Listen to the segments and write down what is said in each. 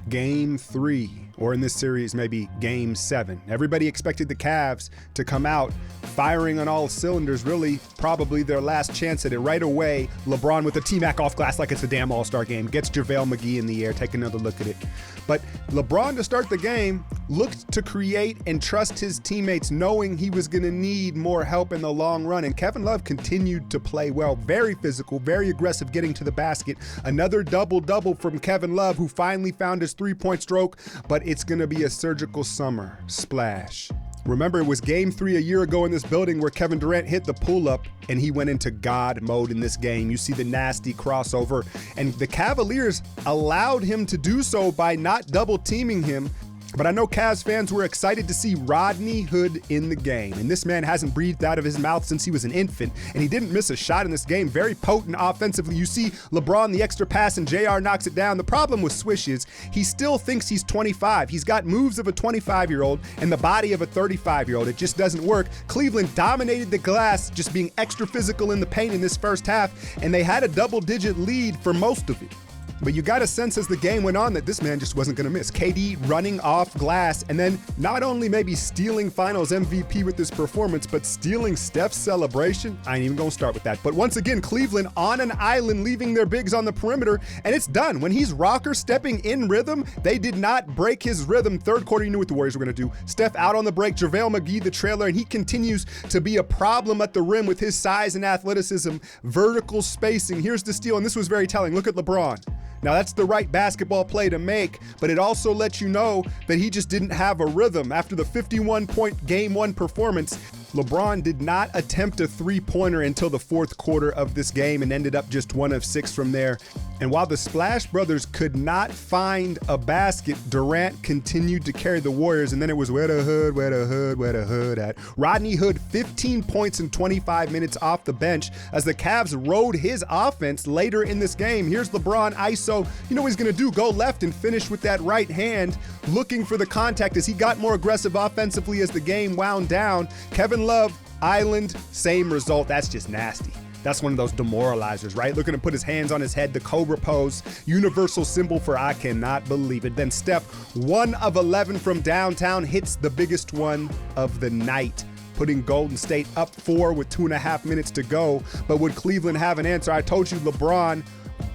Game 3, or in this series, maybe Game 7. Everybody expected the Cavs to come out firing on all cylinders, really probably their last chance at it. Right away, LeBron with a T-Mac off glass like it's a damn all-star game, gets JaVale McGee in the air. Take another look at it. But LeBron, to start the game, looked to create and trust his teammates, knowing he was going to need more help in the long run. And Kevin Love continued to play well, very physical, very aggressive, getting to the basket. Another double-double from Kevin Love, who finally found his three-point stroke, but it's going to be a surgical summer splash. Remember, it was Game 3 a year ago in this building where Kevin Durant hit the pull-up and he went into God mode in this game. You see the nasty crossover, and the Cavaliers allowed him to do so by not double-teaming him. But I know Cavs fans were excited to see Rodney Hood in the game. And this man hasn't breathed out of his mouth since he was an infant. And he didn't miss a shot in this game. Very potent offensively. You see LeBron, the extra pass, and JR knocks it down. The problem with Swish is he still thinks he's 25. He's got moves of a 25-year-old and the body of a 35-year-old. It just doesn't work. Cleveland dominated the glass, just being extra physical in the paint in this first half. And they had a double-digit lead for most of it. But you got a sense as the game went on that this man just wasn't going to miss. KD running off glass, and then not only maybe stealing Finals MVP with this performance, but stealing Steph's celebration. I ain't even going to start with that. But once again, Cleveland on an island, leaving their bigs on the perimeter, and it's done. When he's rocker stepping in rhythm, they did not break his rhythm. Third quarter, you knew what the Warriors were going to do. Steph out on the break, JaVale McGee the trailer, and he continues to be a problem at the rim with his size and athleticism, vertical spacing. Here's the steal, and this was very telling. Look at LeBron. Now, that's the right basketball play to make, but it also lets you know that he just didn't have a rhythm. After the 51-point Game 1 performance, LeBron did not attempt a three-pointer until the fourth quarter of this game and ended up just 1 of 6 from there. And while the Splash Brothers could not find a basket, Durant continued to carry the Warriors, and then it was where the hood, where the hood, where the hood at. Rodney Hood, 15 points in 25 minutes off the bench as the Cavs rode his offense later in this game. Here's LeBron ISO. You know what he's going to do? Go left and finish with that right hand, looking for the contact as he got more aggressive offensively as the game wound down. Kevin Love, Island, same result. That's just nasty. That's one of those demoralizers, right? Looking to put his hands on his head, the Cobra pose, universal symbol for I cannot believe it. Then Steph, 1 of 11 from downtown, hits the biggest one of the night, putting Golden State up 4 with 2.5 minutes to go. But would Cleveland have an answer? I told you LeBron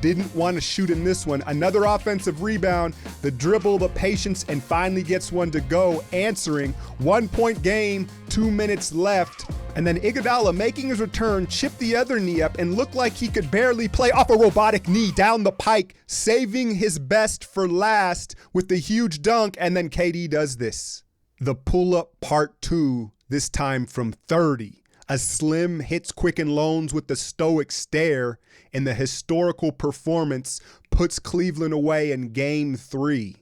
didn't want to shoot in this one. Another offensive rebound, the dribble, the patience, and finally gets one to go, answering. 1-point game, 2 minutes left. And then Iguodala, making his return, chipped the other knee up and looked like he could barely play off a robotic knee down the pike, saving his best for last with the huge dunk. And then KD does this. The pull-up part 2, this time from 30. A Slim hits Quicken Loans with the stoic stare, and the historical performance puts Cleveland away in Game 3.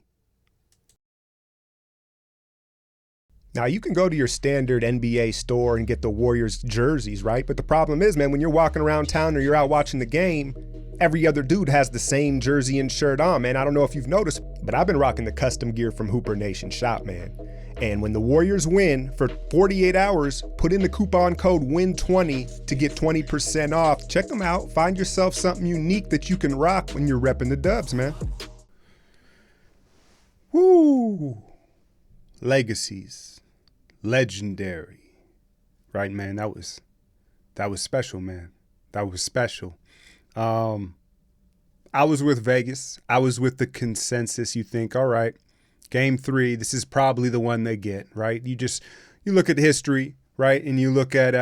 Now, you can go to your standard NBA store and get the Warriors jerseys, right? But the problem is, man, when you're walking around town or you're out watching the game, every other dude has the same jersey and shirt on, man. I don't know if you've noticed, but I've been rocking the custom gear from HooperNations Shop, man. And when the Warriors win for 48 hours, put in the coupon code WIN20 to get 20% off. Check them out. Find yourself something unique that you can rock when you're repping the Dubs, man. Woo! Legacies. Legendary. Right, man? That was special, man. That was special. I was with Vegas. I was with the consensus. You think, all right, Game 3, this is probably the one they get, right? You look at history, right? And you look at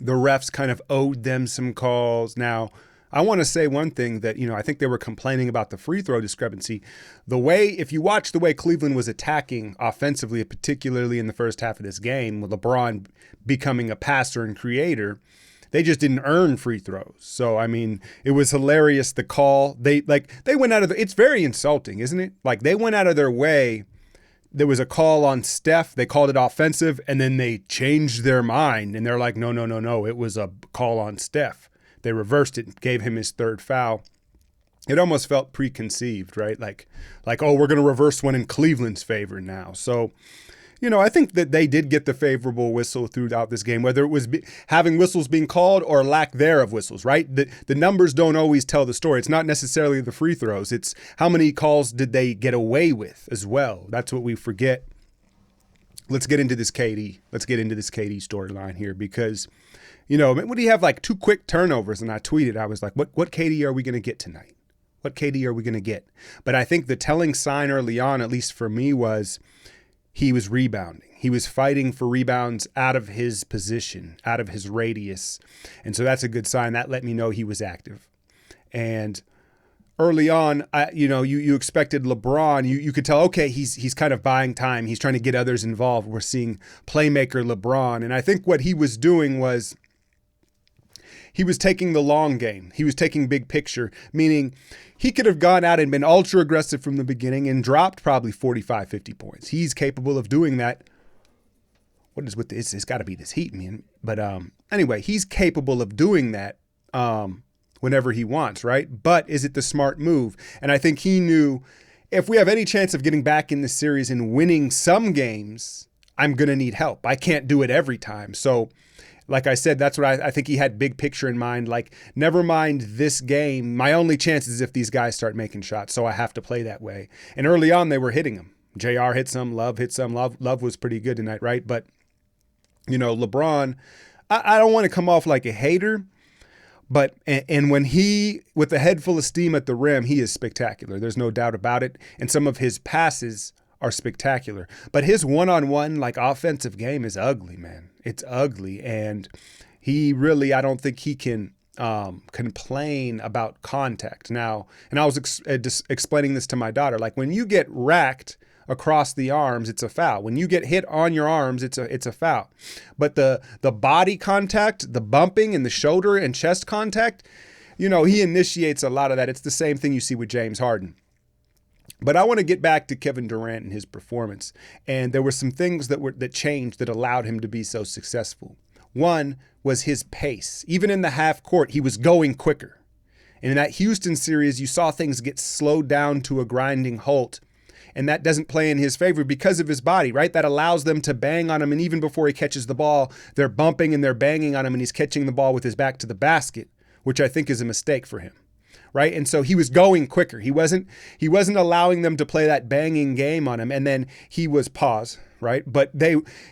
the refs kind of owed them some calls. Now, I want to say one thing that, I think they were complaining about the free throw discrepancy. If you watch the way Cleveland was attacking offensively, particularly in the first half of this game, with LeBron becoming a passer and creator, they just didn't earn free throws. So, it was hilarious, the call. They went out of it's very insulting, isn't it? Like, they went out of their way. There was a call on Steph. They called it offensive, and then they changed their mind. And they're like, no. It was a call on Steph. They reversed it and gave him his third foul. It almost felt preconceived, right? Like, oh, we're going to reverse one in Cleveland's favor now. So, I think that they did get the favorable whistle throughout this game, whether it was having whistles being called or lack thereof whistles, right? The numbers don't always tell the story. It's not necessarily the free throws. It's how many calls did they get away with as well. That's what we forget. Let's get into this KD. Let's get into this KD storyline here because, when you have like 2 quick turnovers, and I tweeted, I was like, what KD are we going to get tonight? What KD are we going to get? But I think the telling sign early on, at least for me, was he was rebounding. He was fighting for rebounds out of his position, out of his radius. And so that's a good sign. That let me know he was active. And early on, you expected LeBron. You could tell, okay, he's kind of buying time. He's trying to get others involved. We're seeing playmaker LeBron. And I think what he was doing was he was taking the long game. He was taking big picture, meaning he could have gone out and been ultra aggressive from the beginning and dropped probably 45, 50 points. He's capable of doing that. What is with this? It's got to be this heat, man. But anyway, he's capable of doing that whenever he wants, right? But is it the smart move? And I think he knew if we have any chance of getting back in this series and winning some games, I'm going to need help. I can't do it every time. So like I said, that's what I think he had big picture in mind. Like, never mind this game. My only chance is if these guys start making shots. So I have to play that way. And early on, they were hitting him. JR hit some, Love hit some. Love was pretty good tonight, right? But, LeBron, I don't want to come off like a hater, but, and when he, with a head full of steam at the rim, he is spectacular. There's no doubt about it. And some of his passes are spectacular. But his one-on-one, offensive game is ugly, man. It's ugly. And he really, I don't think he can complain about contact. Now, and I was explaining this to my daughter, like when you get racked across the arms, it's a foul. When you get hit on your arms, it's a foul. But the body contact, the bumping and the shoulder and chest contact, he initiates a lot of that. It's the same thing you see with James Harden. But I want to get back to Kevin Durant and his performance. And there were some things that changed that allowed him to be so successful. One was his pace. Even in the half court, he was going quicker. And in that Houston series, you saw things get slowed down to a grinding halt. And that doesn't play in his favor because of his body, right? That allows them to bang on him. And even before he catches the ball, they're bumping and they're banging on him. And he's catching the ball with his back to the basket, which I think is a mistake for him. Right. And so he was going quicker. He wasn't allowing them to play that banging game on him. And then he was right. But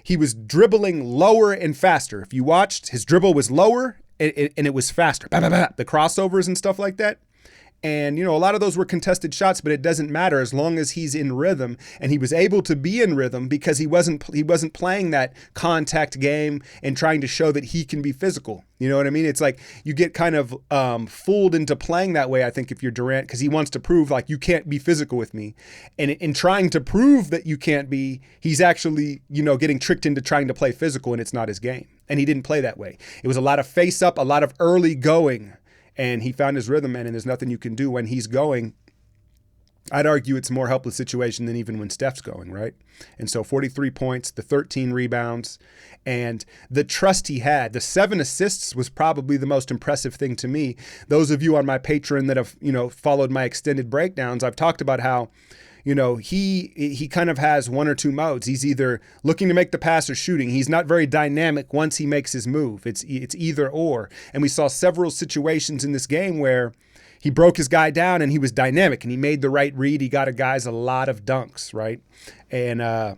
he was dribbling lower and faster. If you watched, his dribble was lower and it was faster. Bah, bah, bah, the crossovers and stuff like that. And, a lot of those were contested shots, but it doesn't matter as long as he's in rhythm. And he was able to be in rhythm because he wasn't playing that contact game and trying to show that he can be physical. You know what I mean? It's like you get kind of fooled into playing that way, I think, if you're Durant, because he wants to prove like you can't be physical with me. And in trying to prove that you can't be, he's actually, getting tricked into trying to play physical, and it's not his game. And he didn't play that way. It was a lot of face up, a lot of early going. And he found his rhythm, man, and there's nothing you can do when he's going. I'd argue it's a more helpless situation than even when Steph's going, right? And so 43 points, the 13 rebounds, and the trust he had. The 7 assists was probably the most impressive thing to me. Those of you on my Patreon that have, followed my extended breakdowns, I've talked about how, he kind of has one or two modes. He's either looking to make the pass or shooting. He's not very dynamic once he makes his move. It's either or. And we saw several situations in this game where he broke his guy down and he was dynamic and he made the right read. He got guys a lot of dunks, right? And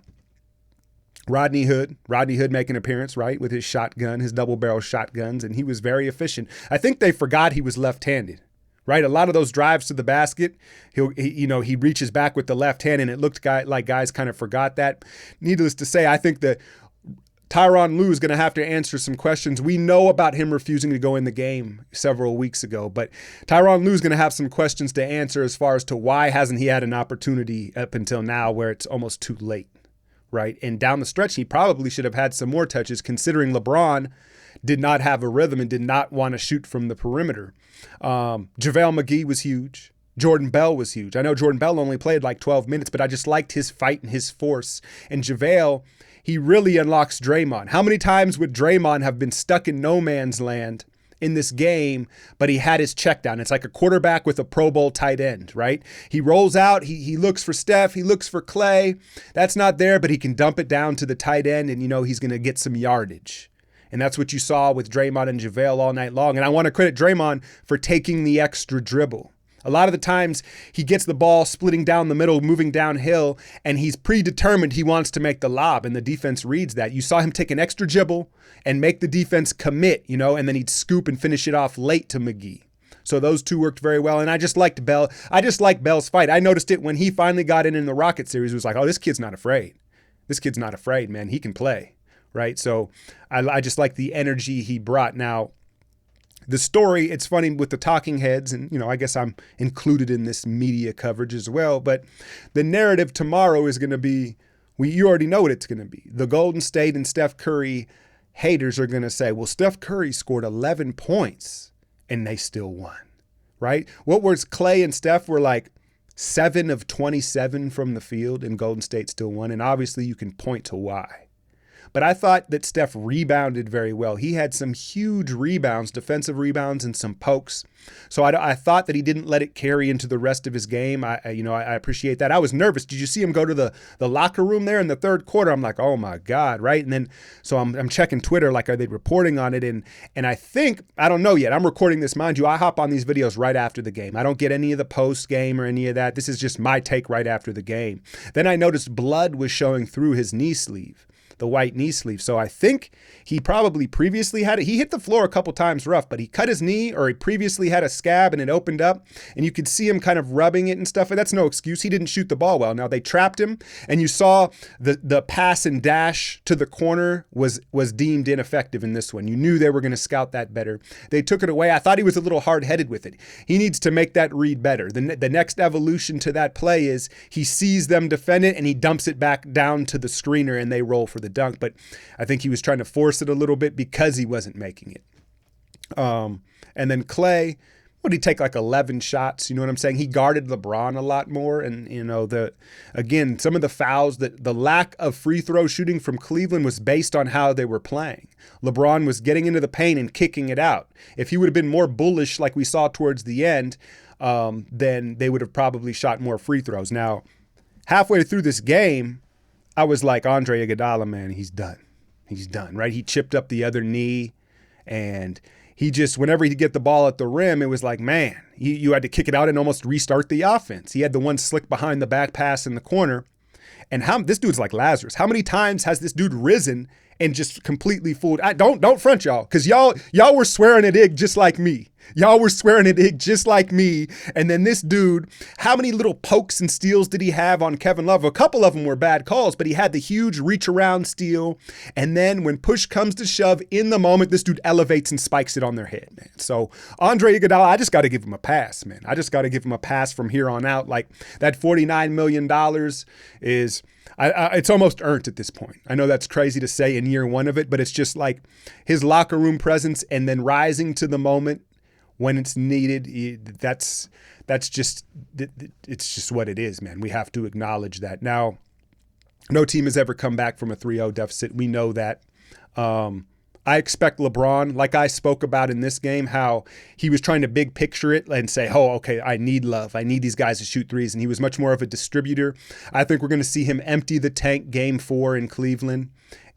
Rodney Hood making an appearance, right, with his shotgun, his double barrel shotguns, and he was very efficient. I think they forgot he was left-handed. Right, a lot of those drives to the basket, he reaches back with the left hand, and it looked like guys kind of forgot that. Needless to say, I think that Tyronn Lue is going to have to answer some questions. We know about him refusing to go in the game several weeks ago, but Tyronn Lue is going to have some questions to answer as far as to why hasn't he had an opportunity up until now where it's almost too late, right? And down the stretch, he probably should have had some more touches considering LeBron did not have a rhythm and did not want to shoot from the perimeter. JaVale McGee was huge. Jordan Bell was huge. I know Jordan Bell only played like 12 minutes, but I just liked his fight and his force. And JaVale, he really unlocks Draymond. How many times would Draymond have been stuck in no man's land in this game, but he had his check down. It's like a quarterback with a Pro Bowl tight end, right? He rolls out, he looks for Steph, he looks for Clay. That's not there, but he can dump it down to the tight end and, he's going to get some yardage. And that's what you saw with Draymond and JaVale all night long. And I want to credit Draymond for taking the extra dribble. A lot of the times he gets the ball splitting down the middle, moving downhill, and he's predetermined he wants to make the lob, and the defense reads that. You saw him take an extra dribble and make the defense commit, and then he'd scoop and finish it off late to McGee. So those two worked very well, and I just liked Bell. I just liked Bell's fight. I noticed it when he finally got in the Rocket series. It was like, oh, this kid's not afraid. This kid's not afraid, man. He can play, right? So I just like the energy he brought. Now, the story, it's funny with the talking heads, and, I guess I'm included in this media coverage as well, but the narrative tomorrow is going to be, you already know what it's going to be. The Golden State and Steph Curry haters are going to say, well, Steph Curry scored 11 points and they still won, right? What was Clay and Steph were like 7 of 27 from the field and Golden State still won. And obviously you can point to why. But I thought that Steph rebounded very well. He had some huge rebounds, defensive rebounds, and some pokes. So I thought that he didn't let it carry into the rest of his game. I appreciate that. I was nervous. Did you see him go to the locker room there in the third quarter? I'm like, oh my God, right? And then so I'm checking Twitter, like, are they reporting on it? And I think, I don't know yet. I'm recording this, mind you. I hop on these videos right after the game. I don't get any of the post game or any of that. This is just my take right after the game. Then I noticed blood was showing through his knee sleeve. The white knee sleeve. So I think he probably previously had it. He hit the floor a couple times rough, but he cut his knee, or he previously had a scab and it opened up and you could see him kind of rubbing it and stuff. And that's no excuse. He didn't shoot the ball well. Now they trapped him, and you saw the pass and dash to the corner was deemed ineffective in this one. You knew they were going to scout that better. They took it away. I thought he was a little hard-headed with it. He needs to make that read better. The next evolution to that play is he sees them defend it and he dumps it back down to the screener and they roll for the dunk. But I think he was trying to force it a little bit because he wasn't making it. And then Clay, what did he take, like 11 shots? You know what I'm saying? He guarded LeBron a lot more. And, again, some of the fouls, the lack of free throw shooting from Cleveland was based on how they were playing. LeBron was getting into the paint and kicking it out. If he would have been more bullish like we saw towards the end, then they would have probably shot more free throws. Now, halfway through this game, I was like, Andre Iguodala, man, he's done. He's done, right? He chipped up the other knee, and he just, whenever he'd get the ball at the rim, it was like, man, you had to kick it out and almost restart the offense. He had the one slick behind the back pass in the corner. And this dude's like Lazarus. How many times has this dude risen and just completely fooled? Don't front y'all, because y'all were swearing at Ig just like me. Y'all were swearing at Ig just like me. And then this dude, how many little pokes and steals did he have on Kevin Love? A couple of them were bad calls, but he had the huge reach around steal. And then when push comes to shove in the moment, this dude elevates and spikes it on their head, man. So Andre Iguodala, I just got to give him a pass, man. I just got to give him a pass from here on out. Like, that $49 million is, it's almost earned at this point. I know that's crazy to say in year one of it, but it's just like his locker room presence and then rising to the moment when it's needed. That's just, it's just what it is, man. We have to acknowledge that. Now, no team has ever come back from a 3-0 deficit. We know that. I expect LeBron, like I spoke about in this game, how he was trying to big picture it and say, oh, okay, I need Love. I need these guys to shoot threes. And he was much more of a distributor. I think we're going to see him empty the tank game 4 in Cleveland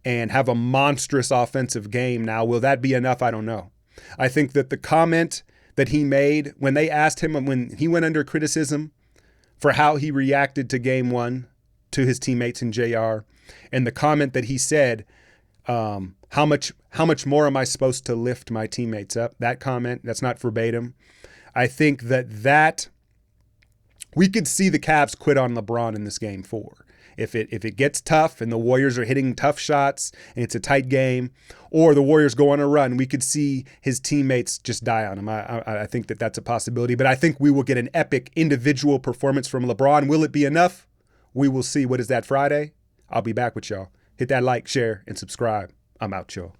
and have a monstrous offensive game. Now, will that be enough? I don't know. I think that the comment that he made when they asked him, when he went under criticism for how he reacted to game 1 to his teammates in JR, and the comment that he said, how much more am I supposed to lift my teammates up? That comment, that's not verbatim. I think that we could see the Cavs quit on LeBron in this game 4. If it gets tough and the Warriors are hitting tough shots and it's a tight game, or the Warriors go on a run, we could see his teammates just die on him. I think that that's a possibility, but I think we will get an epic individual performance from LeBron. Will it be enough? We will see. What is that, Friday? I'll be back with y'all. Hit that like, share, and subscribe. I'm out, y'all.